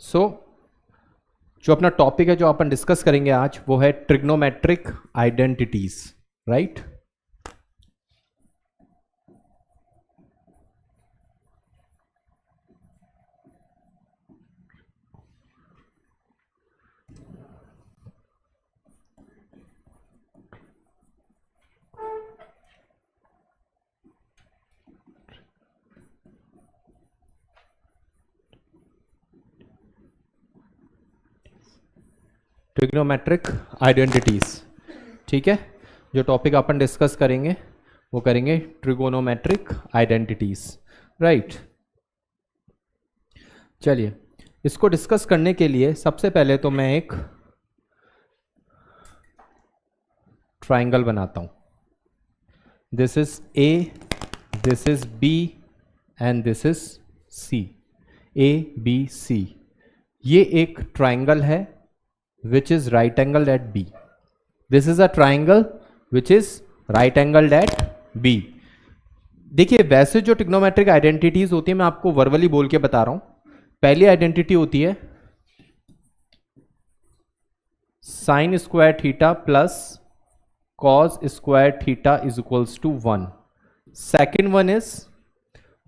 सो जो अपना टॉपिक है जो अपन डिस्कस करेंगे आज वो है trigonometric identities, right. Trigonometric identities, ठीक है। जो टॉपिक अपन डिस्कस करेंगे वो करेंगे ट्रिगोनोमेट्रिक आइडेंटिटीज, राइट। चलिए इसको डिस्कस करने के लिए सबसे पहले तो मैं एक ट्राइंगल बनाता हूं। This is A, this is B and this is C. A B C, ये एक ट्राइंगल है which is right angled at B. This is a triangle which is right angled at B. देखिए वैसे जो trigonometric identities होती है मैं आपको वर्बली बोल के बता रहा हूं। पहली आइडेंटिटी होती है sine square theta plus cos square theta is equals to 1। Second one is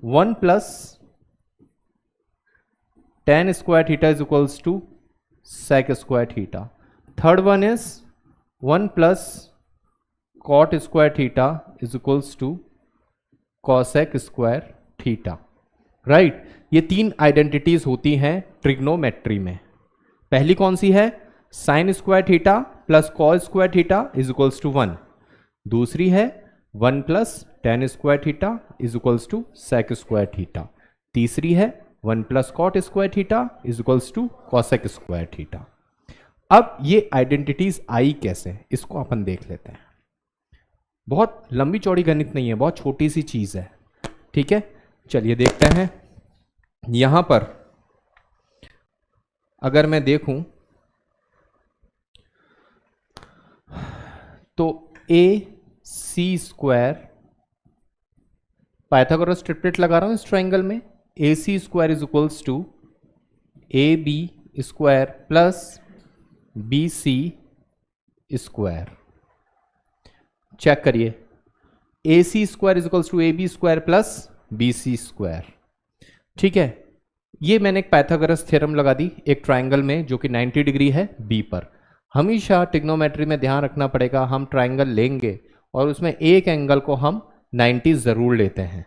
1 plus tan square theta is equals to sec square theta. Third one is 1 plus cot square theta is equals to cosec square theta, right? ये तीन identities होती हैं trigonometry में। पहली कौन सी है? Sine square theta plus cos square theta is equals to 1। दूसरी है 1 plus tan square theta is equals to sec square theta. तीसरी है 1 plus cot square theta is equals to cosec square theta. अब ये आइडेंटिटीज आई कैसे, इसको अपन देख लेते हैं। बहुत लंबी चौड़ी गणित नहीं है, बहुत छोटी सी चीज है, ठीक है। चलिए देखते हैं। यहां पर अगर मैं देखूं तो A C square, Pythagoras triplet लगा रहा हूं इस ट्राइंगल में। A C square is equals to A B square plus B C square. Check करिए, A C square is equals to A B square plus B C square, ठीक है। ये मैंने एक पाइथागोरस थ्योरम लगा दी एक ट्राइंगल में जो कि 90 डिग्री है बी पर। हमेशा ट्रिग्नोमेट्री में ध्यान रखना पड़ेगा, हम ट्राइंगल लेंगे और उसमें एक एंगल को हम 90 जरूर लेते हैं,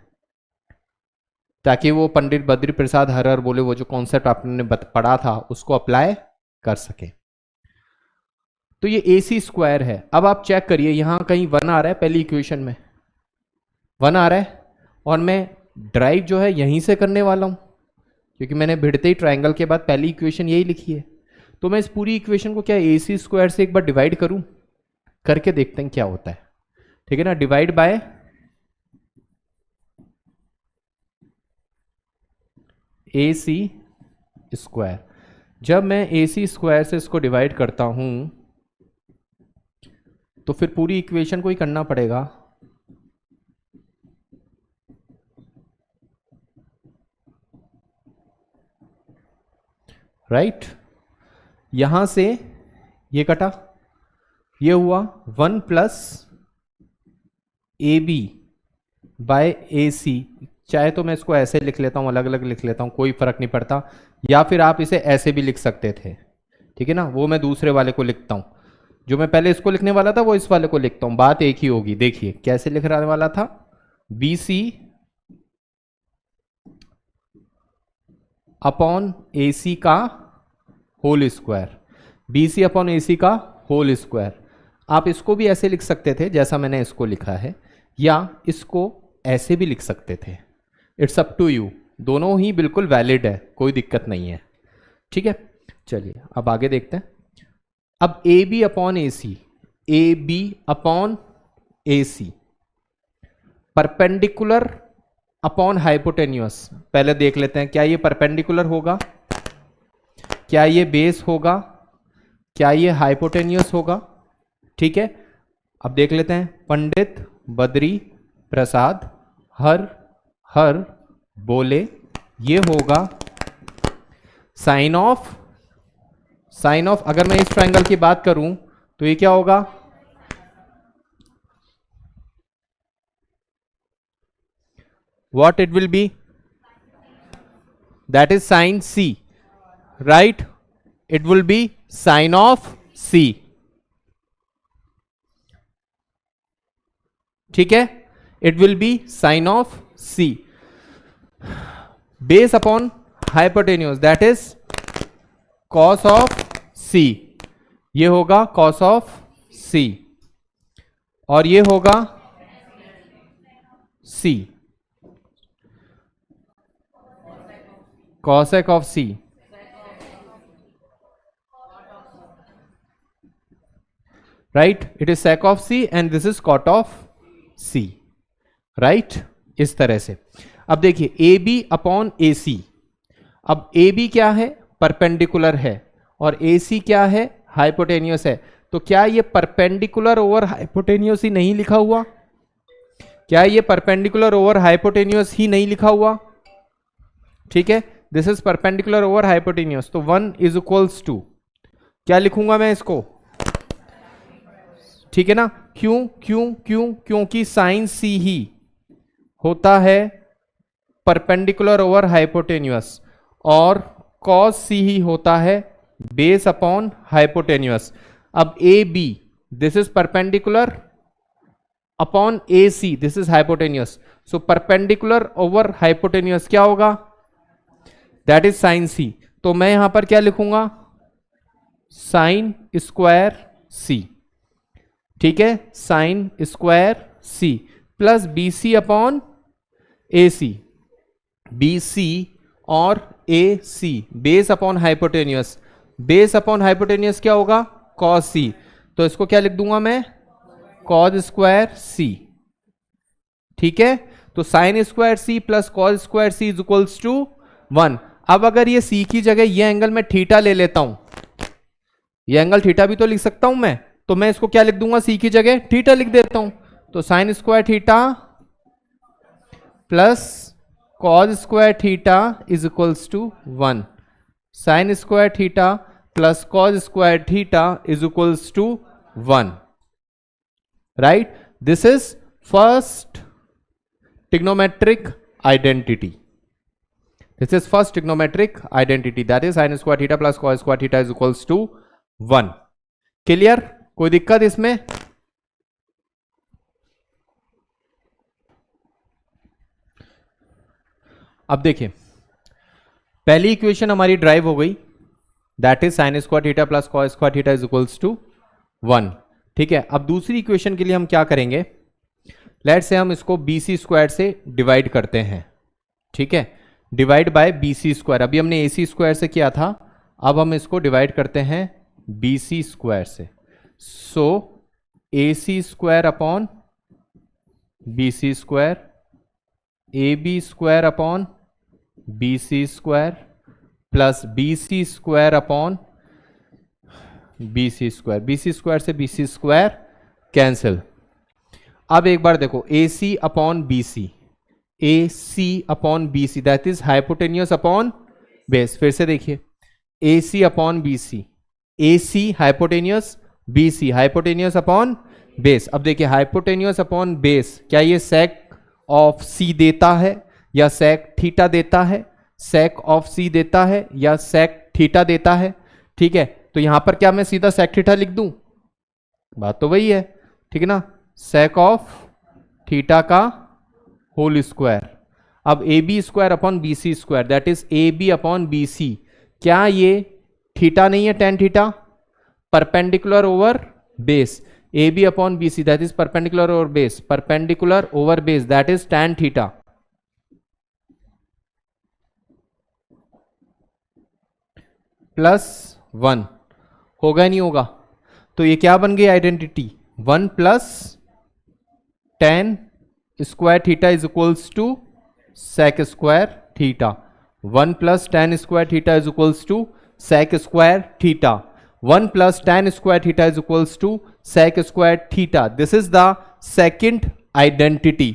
ताकि वो पंडित बद्री प्रसाद हरहर बोले वो जो कॉन्सेप्ट आपने पढ़ा था उसको अप्लाई कर सके। तो ये ए सी स्क्वायर है। अब आप चेक करिए यहां कहीं 1 आ रहा है, पहली इक्वेशन में 1 आ रहा है और मैं ड्राइव जो है यहीं से करने वाला हूं क्योंकि मैंने भिड़ते ही ट्राइंगल के बाद पहली इक्वेशन यही लिखी है। तो मैं इस पूरी इक्वेशन को क्या ए सी स्क्वायर से एक बार डिवाइड करूं, करके देखते हैं क्या होता है, ठीक है ना। Divide by A C square. जब मैं ए सी स्क्वायर से इसको डिवाइड करता हूं तो फिर पूरी इक्वेशन को ही करना पड़ेगा। राइट, यहां से ये कटा, ये हुआ 1 plus A B bye A सी। चाहे तो मैं इसको ऐसे लिख लेता हूं, अलग अलग लिख लेता हूं, कोई फर्क नहीं पड़ता, या फिर आप इसे ऐसे भी लिख सकते थे, ठीक है ना। वो मैं दूसरे वाले को लिखता हूं, जो मैं पहले इसको लिखने वाला था वो इस वाले को लिखता हूं, बात एक ही होगी। देखिए कैसे लिखने वाला था, B C upon A C का whole square, B C upon A C का होल स्क्वायर। आप इसको भी ऐसे लिख सकते थे जैसा मैंने इसको लिखा है, या इसको ऐसे भी लिख सकते थे, इट्स अप टू यू। दोनों ही बिल्कुल वैलिड है, कोई दिक्कत नहीं है, ठीक है। चलिए अब आगे देखते हैं। अब A B upon A C, A B upon A C, perpendicular upon hypotenuse. पहले देख लेते हैं क्या ये परपेंडिकुलर होगा, क्या ये बेस होगा, क्या ये हाइपोटेन्यूस होगा, ठीक है। अब देख लेते हैं। पंडित बद्री प्रसाद हर बोले ये होगा साइन ऑफ अगर मैं इस ट्रायंगल की बात करूं तो ये क्या होगा, what it will be, that is sin c, right? It will be sin of c, ठीक है, it will be sin of c base upon hypotenuse, that is cos of c, ये होगा cos of c और ये होगा c, cosec of c, right? It is sec of c and this is cot of c, right? इस तरह से अब देखिए ए बी अपॉन ए सी, अब ए बी क्या है, परपेंडिकुलर है और ए सी क्या है, हाइपोटेनियस है, तो क्या ये परपेंडिकुलर ओवर हाइपोटेनियस ही नहीं लिखा हुआ, क्या ये परपेंडिकुलर ओवर हाइपोटेनियस ही नहीं लिखा हुआ, ठीक है, this is perpendicular over hypotenuse, तो 1 इज इक्वल्स टू क्या लिखूंगा मैं इसको, ठीक है ना, क्यों क्यों क्यों, क्योंकि साइन सी ही होता है परपेंडिकुलर ओवर हाइपोटेन्यूअस और कॉस सी ही होता है बेस अपॉन हाइपोटेन्यूअस। अब A B this is perpendicular upon A C this is hypotenuse, so perpendicular over hypotenuse क्या होगा, दैट इज साइन सी, तो मैं यहां पर क्या लिखूंगा, साइन स्क्वायर सी, ठीक है, sine square C plus B C upon A C, B C और A C base upon hypotenuse, base upon hypotenuse क्या होगा, कॉस सी, तो इसको क्या लिख दूंगा मैं, कॉस स्क्वायर सी, ठीक है, तो sine square C plus cos square C is equals to 1। अब अगर ये सी की जगह ये एंगल मैं थीटा ले लेता हूं, ये एंगल थीटा भी तो लिख सकता हूं मैं, तो मैं इसको क्या लिख दूंगा, सी की जगह थीटा लिख देता हूं, तो sine square theta plus cos square theta is equals to 1, sine square theta plus cos square theta is equals to 1, right? This is first trigonometric identity. This is first trigonometric identity, that is sin square theta plus cos square theta is equals to 1. Clear? कोई दिक्कत इसमें? अब देखिए पहली equation हमारी drive हो गई, that is sin square theta plus cos square theta is equals to 1, ठीक है। अब दूसरी इक्वेशन के लिए हम क्या करेंगे, लेट से हम इसको बी सी स्क्वायर से डिवाइड करते हैं, ठीक है, divide by B C square, अभी हमने ए सी स्क्वायर से किया था, अब हम इसको डिवाइड करते हैं बी सी स्क्वायर से, so A C square upon B C square, A B square upon B C square plus B C square upon B C square, B C square से बी सी स्क्वायर कैंसिल। अब एक बार देखो A C upon B C, A C upon B C that is hypotenuse upon base, फिर से देखिए A C upon B C, A C hypotenuse, B C hypotenuse upon base. अब देखिए hypotenuse upon base, क्या ये sake of सी देता है या सेक थीटा देता है, सेक ऑफ सी देता है या सेक थीटा देता है, ठीक है, तो यहां पर क्या मैं सीधा सेक थीटा लिख दूं, बात तो वही है, ठीक है ना, सेक ऑफ थीटा का होल स्क्वायर। अब A B square upon B C square that is A B upon B C, क्या ये थीटा नहीं है, tan theta, perpendicular over base, A B upon B C that is perpendicular over base, perpendicular over base that is tan theta, plus 1 होगा नहीं होगा, तो ये क्या बन गई identity, 1 plus tan square theta is equals to sec square theta, 1 plus tan square theta is equals to sec square theta, 1 plus tan square theta is equals to sec square theta. This is the second identity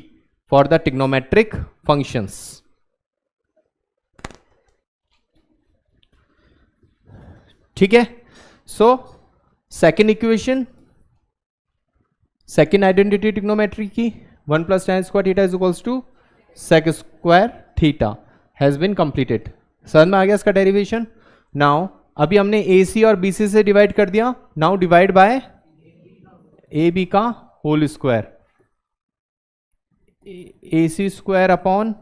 for the trigonometric functions. ठीक है, so second equation, second identity trigonometry की 1 + tan square theta is equals to sec square theta has been completed. समझ में आ गया इसका derivation. Now अभी हमने AC और BC से डिवाइड कर दिया, नाउ डिवाइड बाय AB का whole square, AC square upon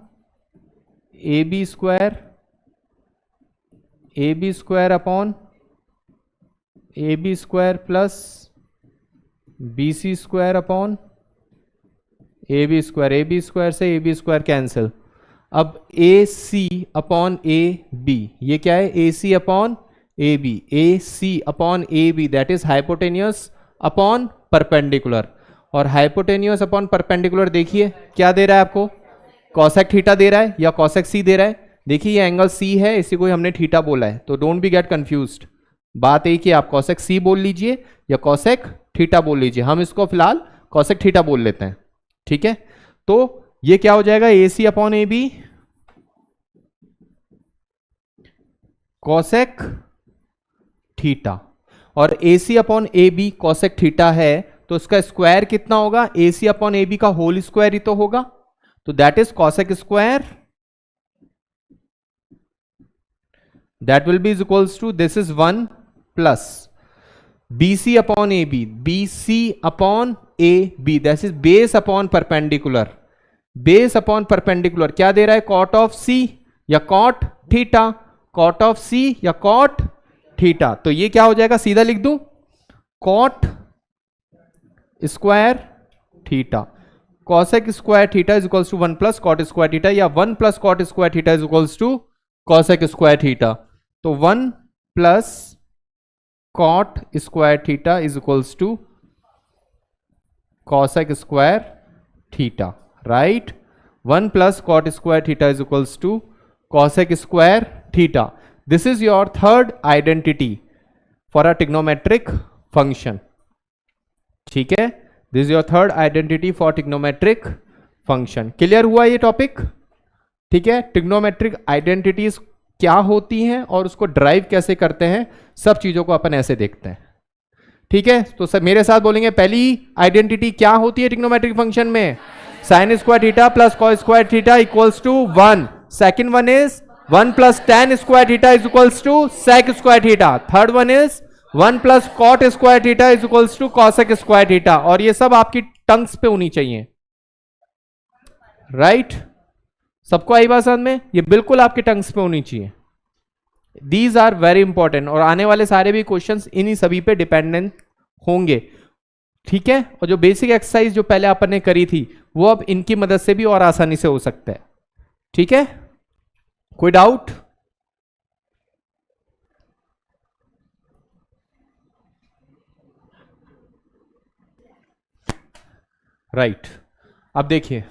AB square, AB square upon AB square plus BC square upon AB square, AB square से AB स्क्वायर कैंसिल। अब AC upon AB, ये क्या है, AC upon AB, AC upon AB that is hypotenuse upon perpendicular, और hypotenuse upon perpendicular देखिए क्या दे रहा है आपको, कॉसेक थीटा दे रहा है या कॉसेक C दे रहा है। देखिए ये एंगल C है, इसी को हमने थीटा बोला है, तो डोंट बी गेट कंफ्यूज्ड। बात एक ही, आप कॉसेक C बोल लीजिए या कॉसेक थीटा बोल लीजिए, हम इसको फिलहाल कॉसेक थीटा बोल लेते हैं। ठीक है, तो ये क्या हो जाएगा, AC upon AB cosec theta, और AC upon AB cosec theta है, तो इसका स्क्वायर कितना होगा, AC अपॉन AB का होल स्क्वायर ही तो होगा, तो that is cosec square, that will be is equals to, this is 1 plus BC upon AB, BC upon AB that is base upon perpendicular, base upon perpendicular क्या दे रहा है, cot of C या cot theta, cot of C या cot theta, तो ये क्या हो जाएगा, सीधा लिख दूं cot square theta, cosec square theta is equals to 1 plus cot square theta, या 1 plus cot square theta is equals to cosec square theta, तो 1 plus cot square theta is equals to cosec square theta, right. 1 plus cot square theta is equals to cosec square theta. This is your third identity for a trigonometric function. ठीक है, this is your third identity for trigonometric function. Clear हुआ ये topic? ठीक है, trigonometric identities क्या होती हैं और उसको ड्राइव कैसे करते हैं, सब चीजों को अपन ऐसे देखते हैं। ठीक है, तो सब मेरे साथ बोलेंगे, पहली आइडेंटिटी क्या होती है ट्रिग्नोमेट्रिक फंक्शन में, sine square theta plus cos square theta equals to 1। Second one is 1 plus tan square theta is equals to sec square theta. Third one is 1 plus cot square theta is equals to cosec square theta, और ये सब आपकी tongues पे होनी चाहिए, right. सबको आई बात समझ में, ये बिल्कुल आपके टंग्स पे होनी चाहिए। दीज आर वेरी इंपॉर्टेंट, और आने वाले सारे भी क्वेश्चंस इन्हीं सभी पे डिपेंडेंट होंगे। ठीक है, और जो बेसिक एक्सरसाइज जो पहले अपन ने करी थी वो अब इनकी मदद से भी और आसानी से हो सकता है। ठीक है, कोई डाउट? राइट, अब देखिए,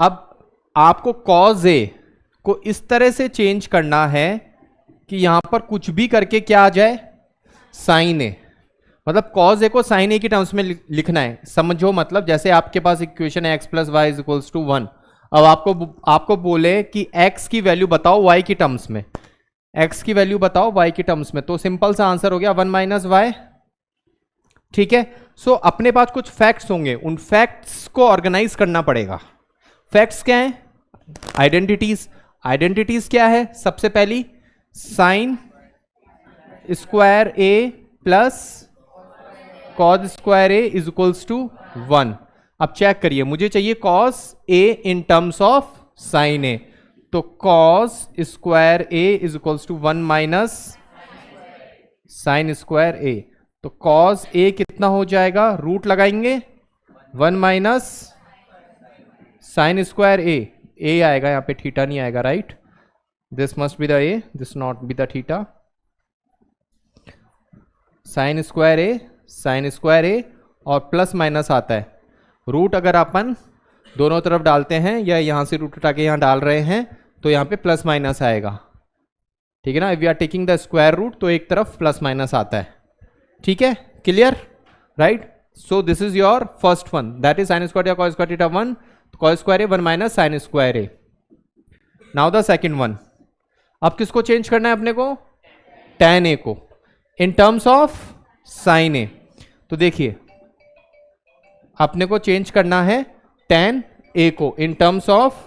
अब आपको कॉज ए को इस तरह से चेंज करना है कि यहां पर कुछ भी करके क्या आ जाए, साइन ए, मतलब कॉज ए को साइन ए की टर्म्स में लिखना है। समझो, मतलब जैसे आपके पास इक्वेशन है x plus y is equals to 1। अब आपको बोले कि x की वैल्यू बताओ y की टर्म्स में, x की वैल्यू बताओ y की टर्म्स में, तो सिंपल सा आंसर हो गया 1 माइनस वाई। ठीक है, सो अपने पास कुछ फैक्ट्स होंगे, उन फैक्ट्स को ऑर्गेनाइज करना पड़ेगा। फैक्ट्स क्या है, आइडेंटिटीज। आइडेंटिटीज क्या है, सबसे पहली sine square A plus cos square A is equals to 1। अब चेक करिए, मुझे चाहिए cos A in terms of sine A, तो cos square A is equals to 1 minus sine square A, तो कॉस ए कितना हो जाएगा, रूट लगाएंगे 1 माइनस साइन स्क्वायर ए आएगा, यहां पे थीटा नहीं आएगा, right. This must be the A, this not be the theta. Sine square A और प्लस माइनस आता है, रूट अगर अपन दोनों तरफ डालते हैं या यहां से रूट उठा के यहां डाल रहे हैं तो यहां पे प्लस माइनस आएगा। ठीक है ना, if we are taking the square root तो एक तरफ प्लस माइनस आता है। ठीक है, clear, right. So this is your first one, that is sine square या cos square theta 1, cos square A 1 minus sine square A. Now the second one, अब किसको चेंज करना है अपने को, tan a को इन टर्म्स ऑफ sin a। तो देखिए अपने को चेंज करना है tan a को इन terms of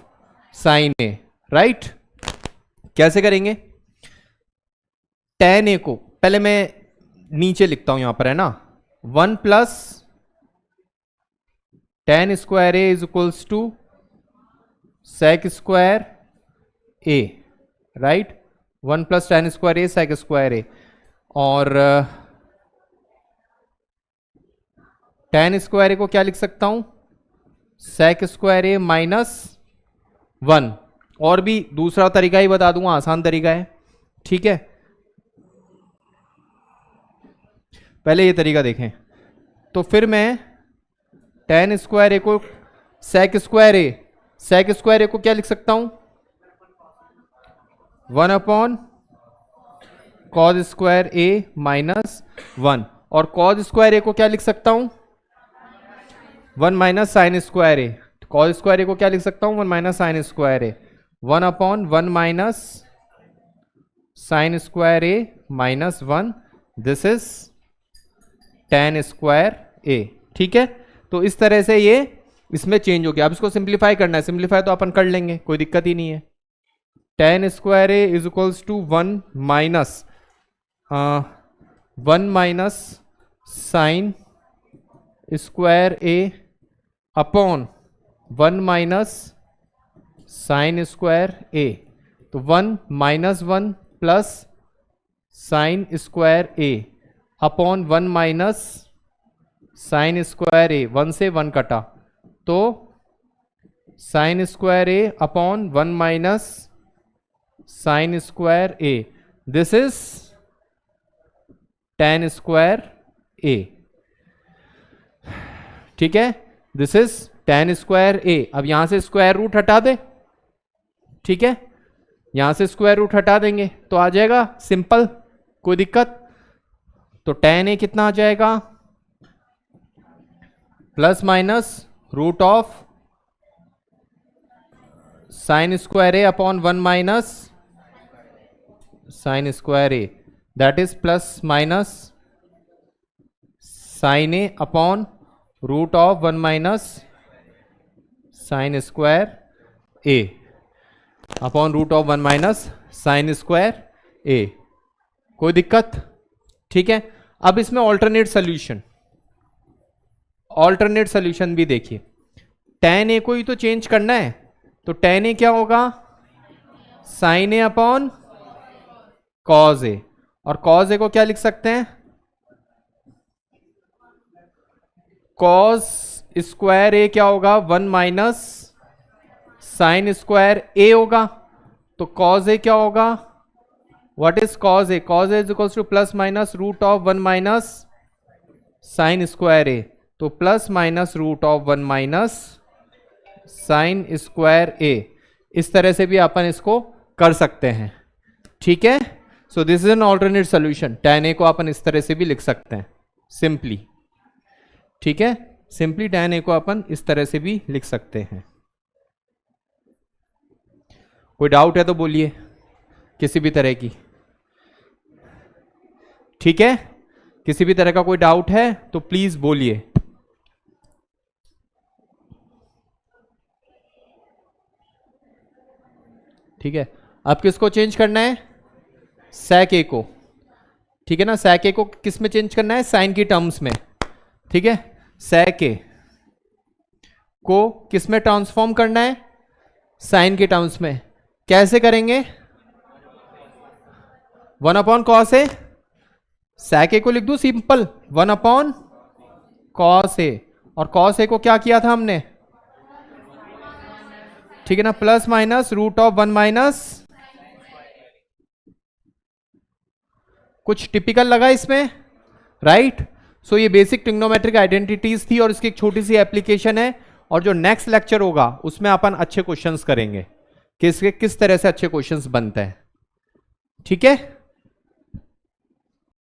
sin a, right. कैसे करेंगे, tan a को पहले मैं नीचे लिखता हूं यहां पर, है ना, 1 plus tan square a is equals to sec square a, right, 1 plus tan square a sec square a, और tan स्क्वायर a को क्या लिख सकता हूं, sec स्क्वायर a माइनस 1, और भी दूसरा तरीका ही बता दूंगा, आसान तरीका है, ठीक है। पहले ये तरीका देखें, तो फिर मैं tan स्क्वायर a को sec स्क्वायर a को क्या लिख सकता हूं, 1 upon cos square a minus 1, और cos स्क्वायर a को क्या लिख सकता हूं, 1 minus sine square a, cos square a को क्या लिख सकता हूं, 1 minus sine square a, 1 upon 1 minus sine square a minus 1, this is tan square a, ठीक है। तो इस तरह से ये इसमें चेंज हो गया। अब इसको सिंप्लीफाई करना है, सिंप्लीफाई तो अपन कर लेंगे, कोई दिक्कत ही नहीं है। tan square a is equals to 1 minus sine square a upon 1 minus sine square a, तो 1 minus 1 plus sine square a upon 1 minus sine square a, 1 से 1 कटा, तो sine square a upon 1 minus sine square a, this is tan square a, ठीक है, this is tan square a। अब यहां से square root हटा दे, ठीक है, यहां से स्क्वायर रूट हटा देंगे तो आ जाएगा सिंपल, कोई दिक्कत। तो tan a कितना आ जाएगा, plus minus root of sine square a upon 1 minus sine square a, that is plus minus sine a upon root of 1 minus sine square a upon root of 1 minus sine square a, कोई दिक्कत, ठीक है। अब इसमें alternate solution भी देखिए, tan a को ही तो चेंज करना है, तो tan a क्या होगा, sin a upon cos a, और cos a को क्या लिख सकते हैं, cos स्क्वायर a क्या होगा, 1 माइनस साइन स्क्वायर a होगा, तो cos a क्या होगा, what is cos a, cos a is equals to plus minus root of 1 minus sine square a, तो plus minus root of 1 minus sine square a, इस तरह से भी अपन इसको कर सकते हैं, ठीक है। सो this is an alternate solution, tan a को अपन इस तरह से भी लिख सकते हैं सिंपली, ठीक है, सिंपली tan a को अपन इस तरह से भी लिख सकते हैं। कोई डाउट है तो बोलिए, किसी भी तरह की, ठीक है, किसी भी तरह का कोई डाउट है तो प्लीज बोलिए। ठीक है, अब किसको चेंज करना है, sec a को, ठीक है ना, sec a को किस में चेंज करना है, साइन की टर्म्स में, ठीक है, sec a को किस में ट्रांसफॉर्म करना है, साइन के टर्म्स में। कैसे करेंगे, 1 upon cos A, sec a को लिख दू सिंपल 1 अपॉन कॉस ए, और कॉस ए को क्या किया था हमने, ठीक है ना, plus minus root of 1 minus, कुछ टिपिकल लगा इसमें, राइट। सो ये बेसिक ट्रिग्नोमेट्रिक आइडेंटिटीज थी और इसकी एक छोटी सी एप्लीकेशन है, और जो नेक्स्ट लेक्चर होगा उसमें अपन अच्छे क्वेश्चंस करेंगे, किस तरह से अच्छे क्वेश्चंस बनते हैं, ठीक है।